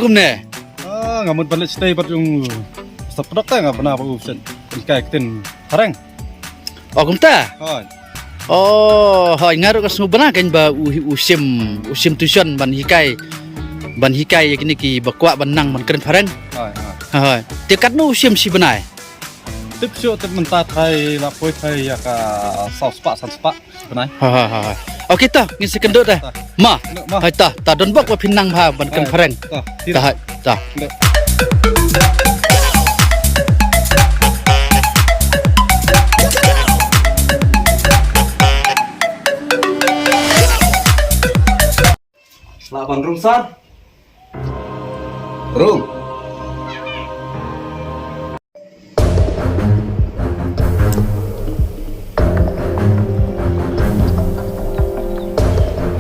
kumne. Ngamut balik stay bat yung stop ta nga bana pa usen. Kay kitin harang. Oh kumta. Hoy. Oh, hoy ngaru kas ngubana kan ba usim tuition ban hikai yakini ki bakwa banang man keren parang. Hoy. Hoy. Tikat no usim si banai. Tip syo tip menta thai la poi thai ya ka sau spa san spa benai. Ha. Okey ta, ngin sekendok dah. Ma. Hai ta don bok wa pinang ha ban keren parang. Ta. Laban rung san. Rung.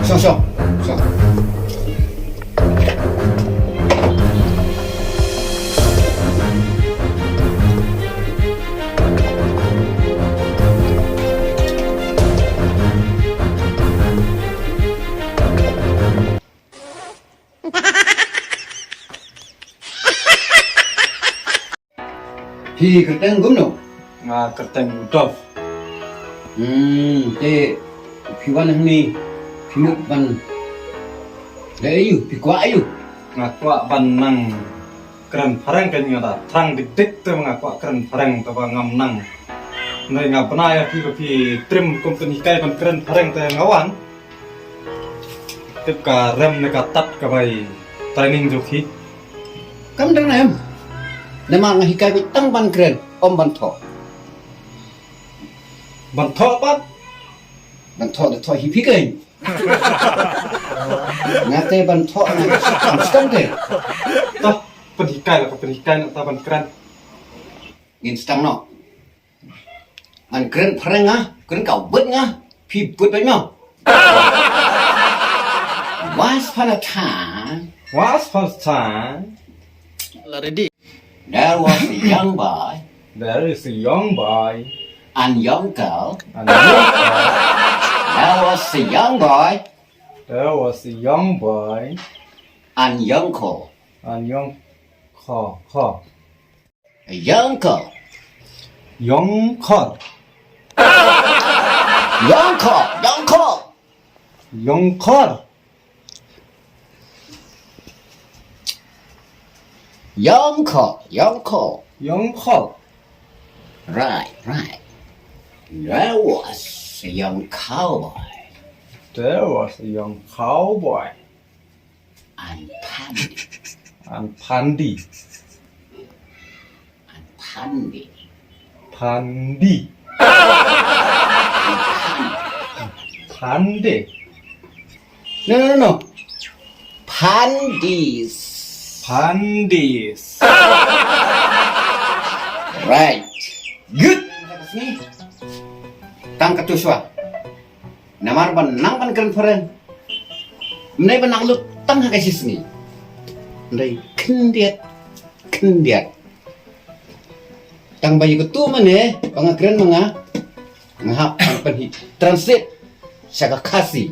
Song. Thì cái tên gốm nổ. Nga kerteng udov. Thế phi văn hăng ni, phi mục văn. Đấy ayu, phi quá ayu. Nga kwa banang keren parang kan nga da. Trang dik tu nga kwa keren parang ta ba ngam nang. Nei nga bana ya pi trim company kai ban keren parang ta ngawan. Tip ka rem ne ka tat ka bai training jo khi. Kamu dengar em? Nama ngahikai bitang ban keren, om ban thọ. Ban tho pat. Ban thọ để thọ hi phi cái. Ngate ban thọ này, instant thế. Ta penhikai la ka penhikai na ta ban keren. Instant no. Ban keren parang ah, keren kau bet ngah, phi bet baik mau. Once upon a time, Was first time La ready. there was a young boy there is a young boy and young girl. and There was a young boy there was a young boy and young girl. and young A young girl. young girl Young girl. Young girl. young girl Young girl. Young girl. young girl Right. There was a young cowboy there was a young cowboy and Pandy. and Pandi Pandi Pandi No. Pandies. Pandis Right. Good. Tang katuswa. Namar ban nang ban keren. Nay ban nang lu tang ha kasis ni. Nay kendiat. Tang bayi ketu mana? Pangakren manga. Ngahap ang panhi. Translate. Saka kasi.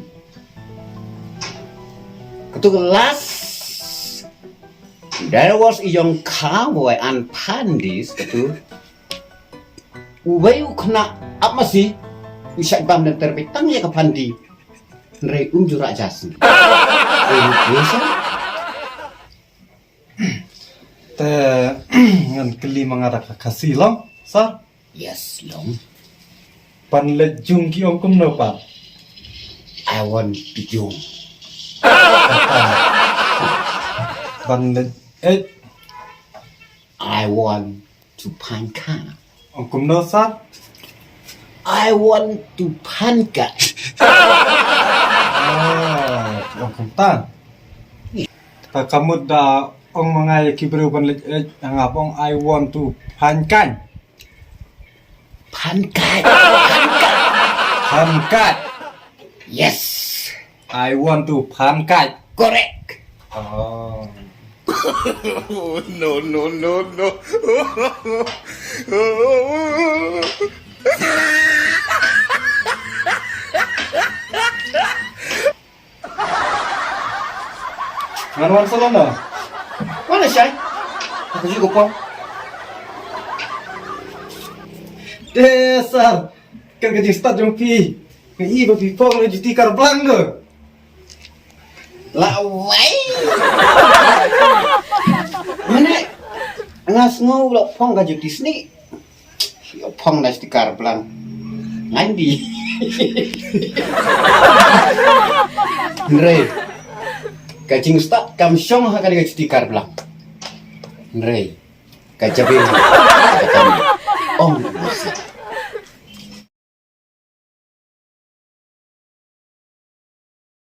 Ketu last. There was a young cowboy and Pandis ketu. Ubayu kena apa sih? Bisa bam dan terbitang ya ke Pandi. Nrei unjur aja sih. Bisa? te ngan keli mangara ka kasi long sa Yes, long. pan le jung ki ong kum no pa I want to do. pan le I want to panka. ong kum no sa I want to panka. ong kum tan ta kamut da ong mangai ki bru pan le angapong I want to pankan Panka. pankat Yes. I want to pankat Correct. oh No. nganuan salono siya. Ako juga po. Dasar. Kan gaji start jom pi. Kan iba pi pong lo juti kar belanga. Lawai. Mana? Ngas ngau lo pong gaji Disney. Yo pong nas di kar belang. Ngandi. Nre. Kajing start kam syong ha kali gaji di kar belang. Nre. Kajabe. Oh.